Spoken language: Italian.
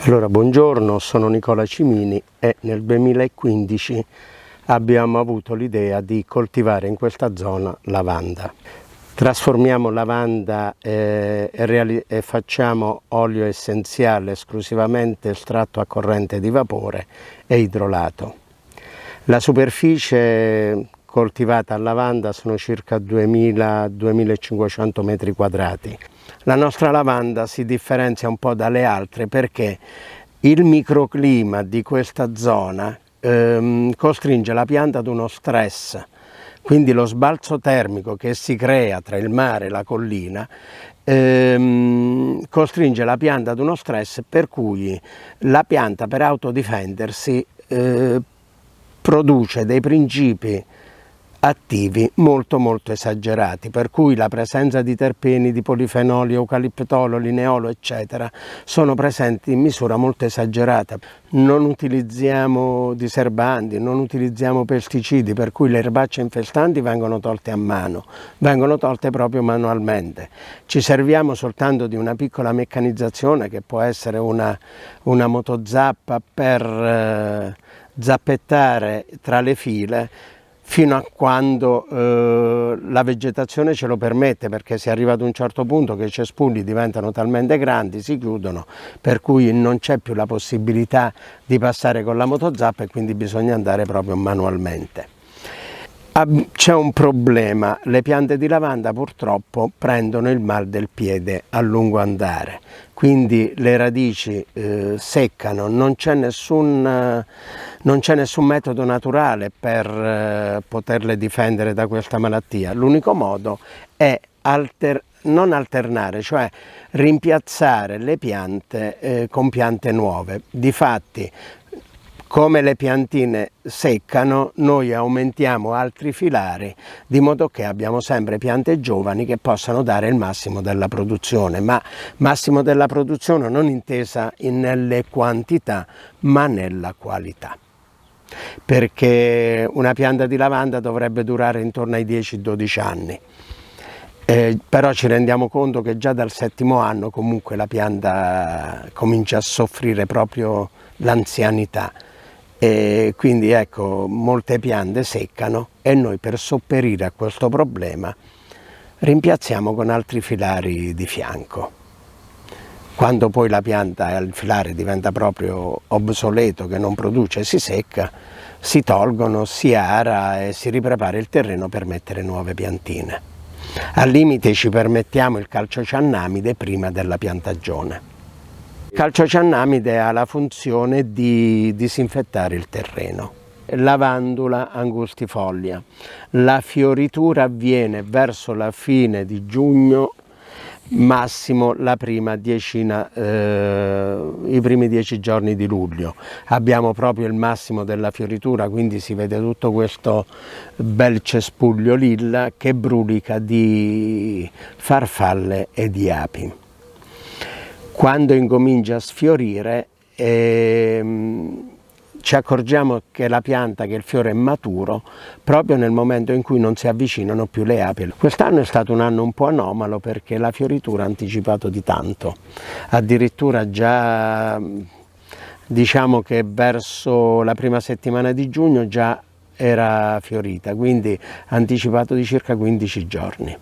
Allora, buongiorno, sono Nicola Cimini e nel 2015 abbiamo avuto l'idea di coltivare in questa zona lavanda. Trasformiamo lavanda e facciamo olio essenziale esclusivamente estratto a corrente di vapore e idrolato. La superficie coltivata a lavanda sono circa 2000-2500 metri quadrati. La nostra lavanda si differenzia un po' dalle altre perché il microclima di questa zona costringe la pianta ad uno stress, quindi lo sbalzo termico che si crea tra il mare e la collina costringe la pianta ad uno stress per cui la pianta, per autodifendersi, produce dei principi attivi molto esagerati, per cui la presenza di terpeni, di polifenoli, eucaliptolo, lineolo eccetera sono presenti in misura molto esagerata. Non utilizziamo diserbanti, non utilizziamo pesticidi, per cui le erbacce infestanti vengono tolte a mano, vengono tolte proprio manualmente. Ci serviamo soltanto di una piccola meccanizzazione che può essere una motozappa per zappettare tra le file fino a quando la vegetazione ce lo permette, perché si arriva ad un certo punto che i cespugli diventano talmente grandi, si chiudono, per cui non c'è più la possibilità di passare con la motozappa e quindi bisogna andare proprio manualmente. C'è un problema: le piante di lavanda purtroppo prendono il mal del piede a lungo andare, quindi le radici seccano, non c'è nessun metodo naturale per poterle difendere da questa malattia. L'unico modo è non alternare, cioè rimpiazzare le piante con piante nuove. Difatti, come le piantine seccano, noi aumentiamo altri filari, di modo che abbiamo sempre piante giovani che possano dare il massimo della produzione, ma massimo della produzione non intesa nelle quantità, ma nella qualità. Perché una pianta di lavanda dovrebbe durare intorno ai 10-12 anni. Però ci rendiamo conto che già dal 7° anno comunque la pianta comincia a soffrire proprio l'anzianità. E quindi ecco, molte piante seccano e noi, per sopperire a questo problema, rimpiazziamo con altri filari di fianco. Quando poi la pianta, il filare diventa proprio obsoleto, che non produce, si secca, si tolgono, si ara e si riprepara il terreno per mettere nuove piantine. Al limite ci permettiamo il calciociannamide prima della piantagione. Il calciociannamide ha la funzione di disinfettare il terreno. Lavandula angustifolia. La fioritura avviene verso la fine di giugno, massimo la prima decina, i primi 10 giorni di luglio. Abbiamo proprio il massimo della fioritura, quindi si vede tutto questo bel cespuglio lilla che brulica di farfalle e di api. Quando incomincia a sfiorire ci accorgiamo che la pianta, che il fiore è maturo, proprio nel momento in cui non si avvicinano più le api. Quest'anno è stato un anno un po' anomalo perché la fioritura ha anticipato di tanto, addirittura già diciamo che verso la prima settimana di giugno già era fiorita, quindi anticipato di circa 15 giorni.